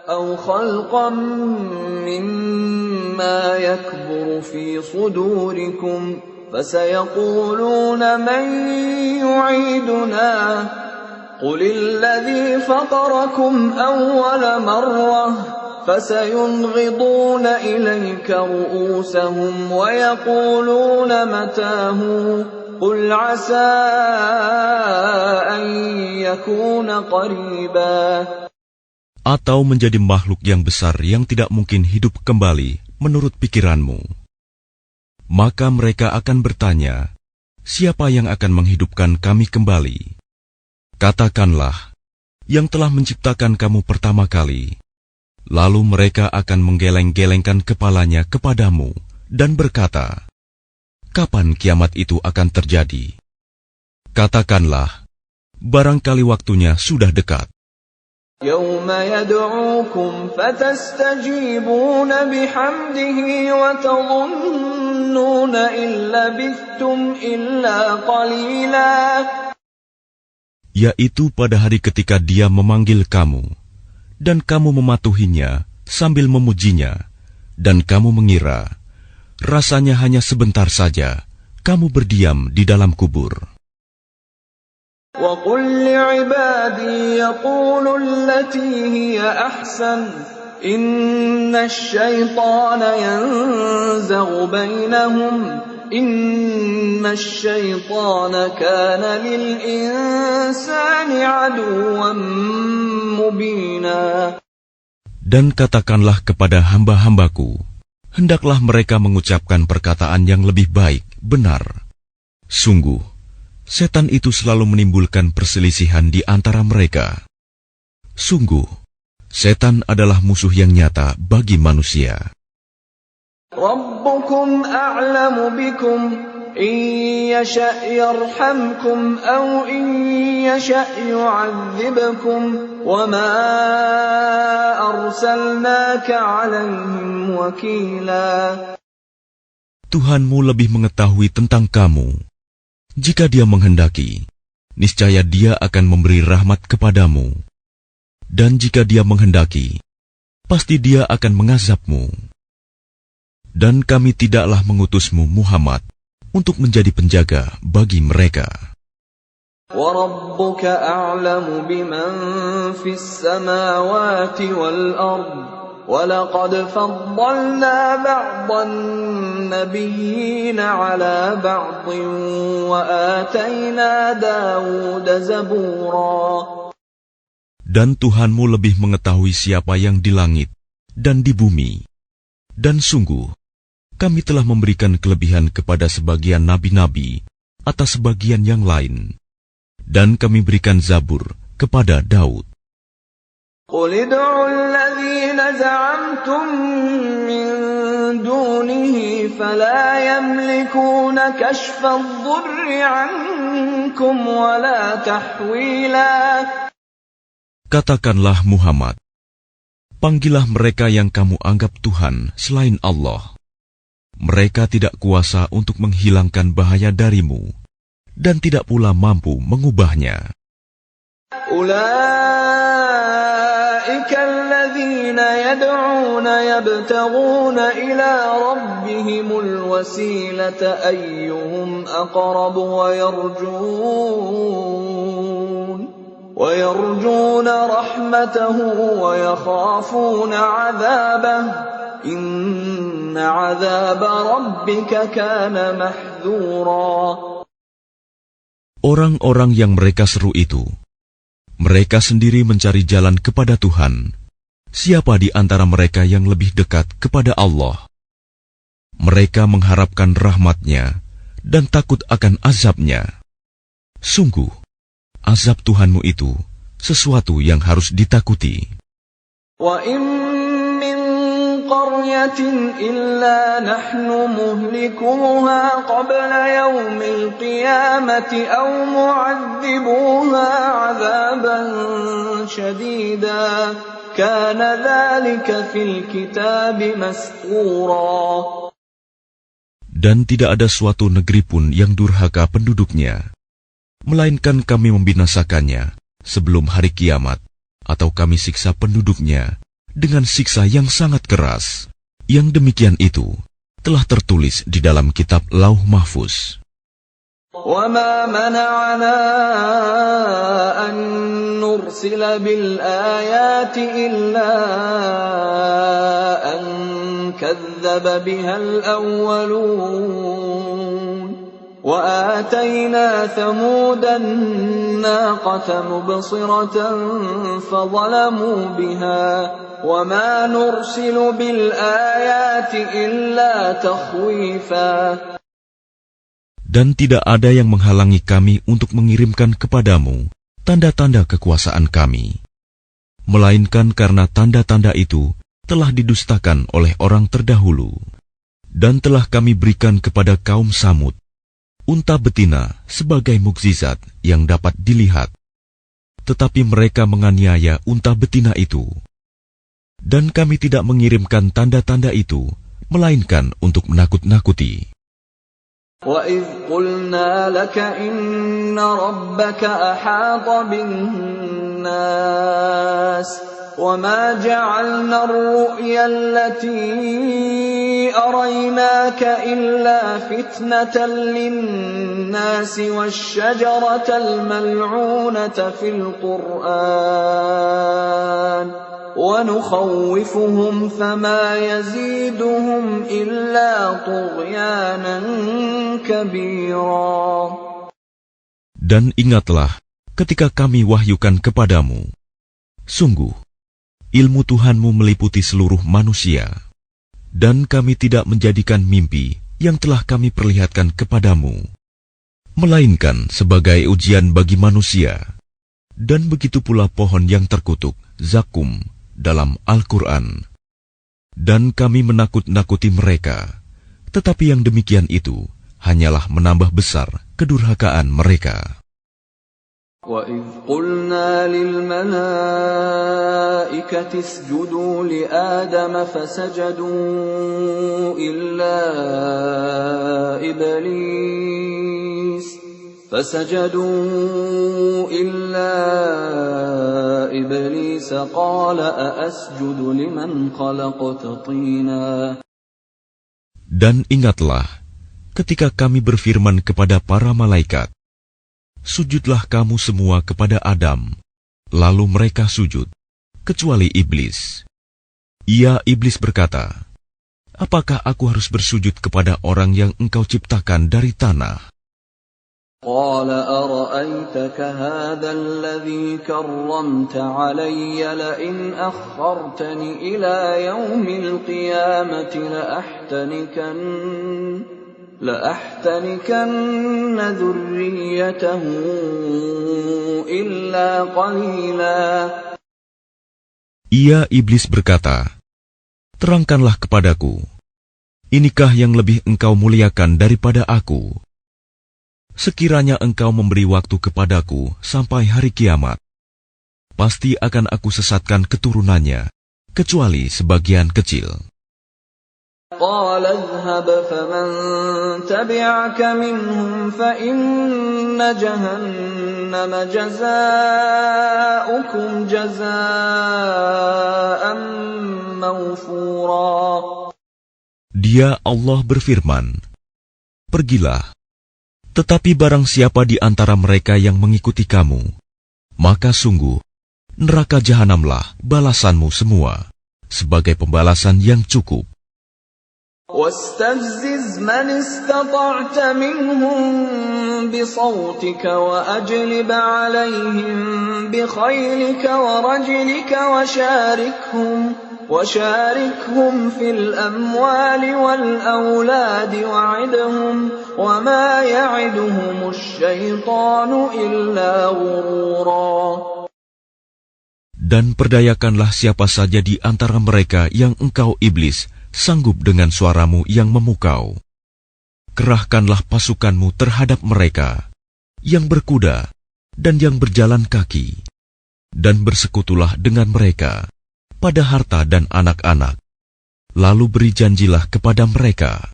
أو خلقا مما يكبر في صدوركم فسيقولون من يعيدنا قل الذي فطركم أول مرة فسينغضون إليك رؤوسهم ويقولون متاه قل عسى أن يكون قريبا. Atau menjadi makhluk yang besar yang tidak mungkin hidup kembali menurut pikiranmu. Maka mereka akan bertanya, siapa yang akan menghidupkan kami kembali? Katakanlah, yang telah menciptakan kamu pertama kali. Lalu mereka akan menggeleng-gelengkan kepalanya kepadamu dan berkata, kapan kiamat itu akan terjadi? Katakanlah, barangkali waktunya sudah dekat. يَوْمَ يَدْعُوكُمْ فَتَسْتَجِيبُونَ بِحَمْدِهِ وَتَظُنُّونَ إِن لَّبِثْتُمْ إِلَّا قَلِيلًا. Yaitu pada hari ketika Dia memanggil kamu, dan kamu mematuhinya sambil memujinya, dan kamu mengira, rasanya hanya sebentar saja kamu berdiam di dalam kubur. وَقُلْ لِعِبَادِي يَقُولُوا الَّتِي هِيَ أَحْسَنُ إِنَّ الشَّيْطَانَ يَنزَغُ بَيْنَهُمْ إِنَّ الشَّيْطَانَ كَانَ لِلْإِنسَانِ عَدُوًّا مُبِينًا. Dan katakanlah kepada hamba-hambaku, hendaklah mereka mengucapkan perkataan yang lebih baik, benar. Sungguh, setan itu selalu menimbulkan perselisihan di antara mereka. Sungguh, setan adalah musuh yang nyata bagi manusia. Rabbukum a'lamu bikum in yasha' yarhamkum aw in yasha' yu'adzibkum wa ma arsalnaka 'alaihim wakila. Tuhanmu lebih mengetahui tentang kamu. Jika Dia menghendaki, niscaya Dia akan memberi rahmat kepadamu. Dan jika Dia menghendaki, pasti Dia akan mengazabmu. Dan kami tidaklah mengutusmu Muhammad untuk menjadi penjaga bagi mereka. وَرَبُّكَ أَعْلَمُ بِمَنْ فِي السَّمَاوَاتِ وَالْأَرْضِ وَلَقَدْ فَضَّلْنَا بَعْضَ النَّبِيِّينَ عَلَى بَعْضٍ وَآتَيْنَا دَاوُودَ زَبُورًا. Dan Tuhanmu lebih mengetahui siapa yang di langit dan di bumi. Dan sungguh, kami telah memberikan kelebihan kepada sebagian nabi-nabi atas sebagian yang lain. Dan kami berikan Zabur kepada Daud. قُلِ ادْعُوا الَّذِينَ زَعَمْتُم مِّن دُونِهِ فَلَا يَمْلِكُونَ كَشْفَ الضُّرِّ عَنكُمْ وَلَا تَحْوِيلًا. Katakanlah Muhammad, panggillah mereka yang kamu anggap Tuhan selain Allah. Mereka tidak kuasa untuk menghilangkan bahaya darimu, dan tidak pula mampu mengubahnya. أُولَئِكَ الَّذِينَ يَدْعُونَ يَبْتَغُونَ إِلَى رَبِّهِمُ الْوَسِيلَةَ أَيُّهُمْ أَقْرَبُ وَيَرْجُونَ رَحْمَتَهُ وَيَخَافُونَ عَذَابَهُ إِنَّ عَذَابَ رَبِّكَ كَانَ مَحْذُورًا. Orang-orang yang mereka seru itu, mereka sendiri mencari jalan kepada Tuhan. Siapa di antara mereka yang lebih dekat kepada Allah? Mereka mengharapkan rahmat-Nya dan takut akan azab-Nya. Sungguh, azab Tuhanmu itu sesuatu yang harus ditakuti. وَإِن مِّن قَرْيَةٍ إِلَّا نَحْنُ مُهْلِكُوهَا قَبْلَ يَوْمِ الْقِيَامَةِ أَوْ مُعَذِّبُوهَا عَذَابًا شَدِيدًا كَانَ ذَلِكَ فِي الْكِتَابِ مَسْطُورًا. Dan tidak ada suatu negeri pun yang durhaka penduduknya, melainkan kami membinasakannya sebelum hari kiamat, atau kami siksa penduduknya dengan siksa yang sangat keras. Yang demikian itu telah tertulis di dalam kitab Lauh Mahfuz. وَمَا مَنَعَنَا أَن نُّرْسِلَ بِالْآيَاتِ إِلَّا أَن كَذَّبَ بِهَا الْأَوَّلُونَ وَآتَيْنَا ثَمُودَ النَّاقَةَ مُبْصِرَةً فَظَلَمُوا بِهَا وَمَا نُرْسِلُ بِالْآيَاتِ إِلَّا تَخْوِيفًا. Dan tidak ada yang menghalangi kami untuk mengirimkan kepadamu tanda-tanda kekuasaan kami, melainkan karena tanda-tanda itu telah didustakan oleh orang terdahulu. Dan telah kami berikan kepada kaum Samud unta betina sebagai mukjizat yang dapat dilihat, tetapi mereka menganiaya unta betina itu. Dan kami tidak mengirimkan tanda-tanda itu, melainkan untuk menakut-nakuti. وَإِذْ قُلْنَا لَكَ إِنَّ رَبَّكَ أَحَاطَ بِالنَّاسِ وَمَا جَعَلْنَا الرُّؤْيَا الَّتِي أَرَيْنَاكَ إِلَّا فِتْنَةً لِلنَّاسِ وَالشَّجَرَةَ الْمَلْعُونَةَ فِي الْقُرْآنِ وَنُخَوِّفُهُمْ فَمَا يَزِيدُهُمْ إِلَّا طُغْيَانًا كَبِيرًا. Dan ingatlah ketika kami wahyukan kepadamu, sungguh ilmu Tuhanmu meliputi seluruh manusia, dan kami tidak menjadikan mimpi yang telah kami perlihatkan kepadamu, melainkan sebagai ujian bagi manusia. Dan begitu pula pohon yang terkutuk, zakum, dalam Al-Quran. Dan kami menakut-nakuti mereka, tetapi yang demikian itu hanyalah menambah besar kedurhakaan mereka. وَإِذْ قُلْنَا لِلْمَلَائِكَةِ اسْجُدُوا لِآدَمَ فَسَجَدُوا إِلَّا إِبْلِيسَ قَالَ أَأَسْجُدُ لِمَنْ خَلَقْتَ طِينًا. Dan ingatlah ketika kami berfirman kepada para malaikat, sujudlah kamu semua kepada Adam. Lalu mereka sujud, kecuali iblis. Iblis berkata, apakah aku harus bersujud kepada orang yang engkau ciptakan dari tanah? قال أرأيتك هذا الذي كرمت علي لئن أخرتني إلى يوم القيامة لأحتنكن ذريته إلا قليلا. Iblis berkata, terangkanlah kepadaku, inikah yang lebih engkau muliakan daripada aku? Sekiranya engkau memberi waktu kepadaku sampai hari kiamat, pasti akan aku sesatkan keturunannya, kecuali sebagian kecil. قال اذهب فمن تبعك منهم فإن جهنم جزاؤكم جزاء موفورا. Dia Allah berfirman, pergilah. Tetapi barang siapa di antara mereka yang mengikuti kamu, maka sungguh neraka jahanamlah balasanmu semua, sebagai pembalasan yang cukup. واستفزز من استطعت منهم بصوتك وأجلب عليهم بخيلك ورجلك وشاركهم في الأموال والأولاد وعدهم وما يعدهم الشيطان إلا غرورا. Dan perdayakanlah siapa saja di antara mereka yang engkau iblis sanggup dengan suaramu yang memukau. Kerahkanlah pasukanmu terhadap mereka, yang berkuda dan yang berjalan kaki, dan bersekutulah dengan mereka pada harta dan anak-anak. Lalu beri janjilah kepada mereka.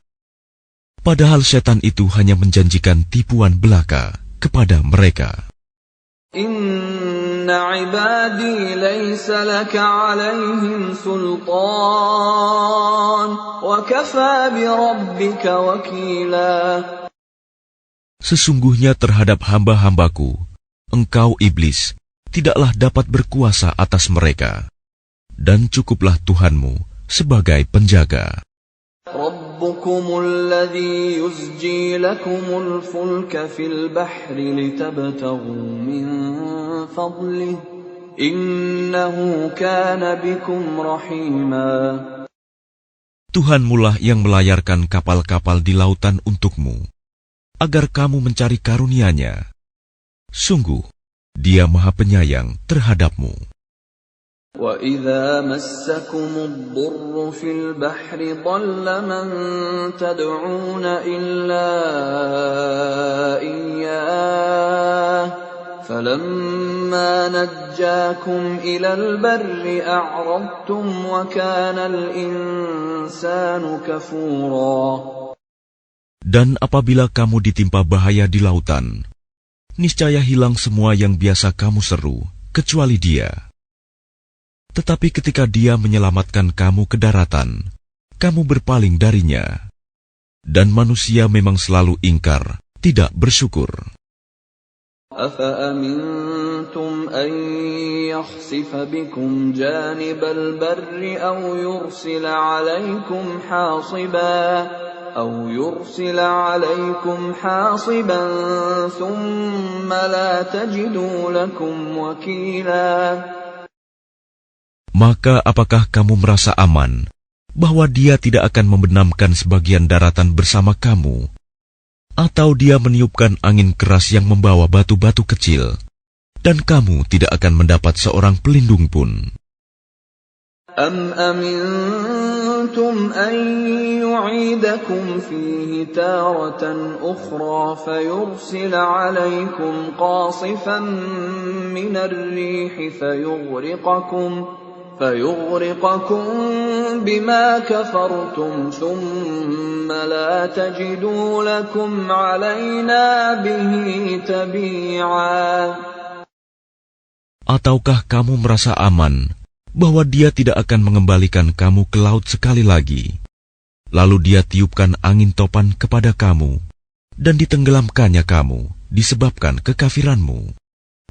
Padahal setan itu hanya menjanjikan tipuan belaka kepada mereka. إن عبادي ليس لك عليهم سلطان وكفى بربك وكيلا. Sesungguhnya terhadap hamba-hambaku, engkau iblis tidaklah dapat berkuasa atas mereka, dan cukuplah Tuhanmu sebagai penjaga. ربكم الذي يزجي لكم الفلك في البحر لتبتغوا من فضله إنه كان بكم رحيما. Tuhanmulah yang melayarkan kapal-kapal di lautan untukmu, agar kamu mencari karunia-Nya. Sungguh, Dia Maha Penyayang terhadapmu. وَإِذَا مَسَّكُمُ الضُّرُّ فِي الْبَحْرِ ضَلَّ مَن تَدْعُونَ إِلَّا إِيَّاهُ فَلَمَّا نَجَّاكُمْ إِلَى الْبَرِّ أَعْرَضْتُمْ وَكَانَ الْإِنسَانُ كَفُورًا. Dan apabila kamu ditimpa bahaya di lautan, niscaya hilang semua yang biasa kamu seru, kecuali Dia. Tetapi ketika Dia menyelamatkan kamu ke daratan, kamu berpaling darinya. Dan manusia memang selalu ingkar, tidak bersyukur. أَفَأَمِنْتُمْ أَنْ يَخْسِفَ بِكُمْ جَانِبَ الْبَرِّ أَوْ يُرْسِلَ عَلَيْكُمْ حَاصِبًا ثُمَّ لَا تَجِدُوا لَكُمْ وَكِيلًا. Maka apakah kamu merasa aman bahwa Dia tidak akan membenamkan sebagian daratan bersama kamu, atau Dia meniupkan angin keras yang membawa batu-batu kecil, dan kamu tidak akan mendapat seorang pelindung pun? أَمْ أَمِنْتُمْ أَنْ يُعِيدَكُمْ فِيهِ تَارَةً أُخْرَى فَيُرْسِلَ عَلَيْكُمْ قَاصِفًا مِنَ الرِّيحِ فَيُغْرِقَكُمْ بِمَا كَفَرْتُمْ ثُمَّ لَا تَجِدُوا لَكُمْ عَلَيْنَا بِهِ تَبِيعًا. Ataukah kamu merasa aman bahwa Dia tidak akan mengembalikan kamu ke laut sekali lagi, lalu Dia tiupkan angin topan kepada kamu, dan ditenggelamkannya kamu disebabkan kekafiranmu.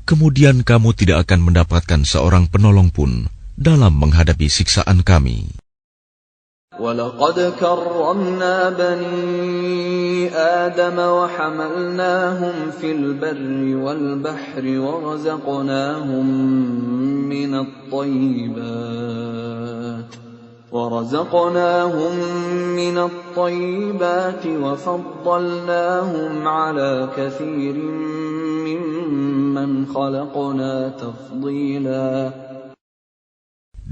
Kemudian kamu tidak akan mendapatkan seorang penolong pun dalam menghadapi siksaan Kami. وَلَقَدْ كَرَّمْنَا بَنِي آدَمَ وَحَمَلْنَاهُمْ فِي الْبَرِّ وَالْبَحْرِ وَرَزَقْنَاهُمْ مِنَ الطَّيِّبَاتِ وَفَضَّلْنَاهُمْ عَلَى كَثِيرٍ مِّمَّنْ خَلَقْنَا تَفْضِيلًا.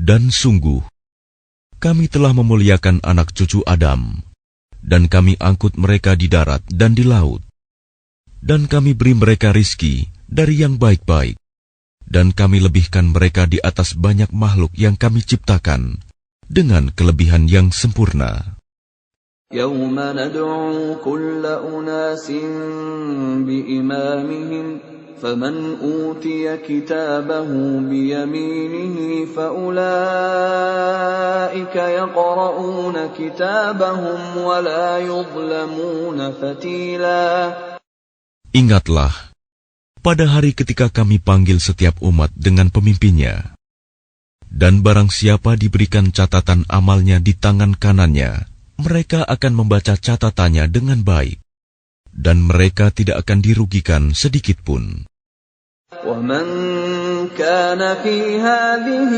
Dan sungguh, Kami telah memuliakan anak cucu Adam, dan Kami angkut mereka di darat dan di laut. Dan Kami beri mereka rizki dari yang baik-baik, dan Kami lebihkan mereka di atas banyak makhluk yang Kami ciptakan, dengan kelebihan yang sempurna. يَوْمَ نَدْعُو كُلَّ أُنَاسٍ بِإِمَامِهِمْ فَمَنْ أُوتِيَ كِتَابَهُ بِيَمِينِهِ فَأُولَئِكَ يَقْرَؤُونَ كِتَابَهُمْ وَلَا يُظْلَمُونَ فَتِيلًا. Ingatlah, pada hari ketika Kami panggil setiap umat dengan pemimpinnya, dan barang siapa diberikan catatan amalnya di tangan kanannya, mereka akan membaca catatannya dengan baik, dan mereka tidak akan dirugikan sedikit pun. وَمَنْ كَانَ فِي هَذِهِ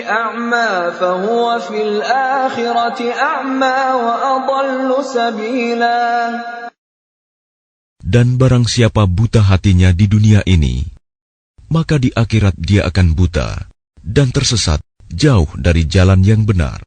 أَعْمَى فَهُوَ فِي الْآخِرَةِ أَعْمَى وَأَضَلُّ سَبِيلًا. Dan barang siapa buta hatinya di dunia ini, maka di akhirat dia akan buta dan tersesat jauh dari jalan yang benar.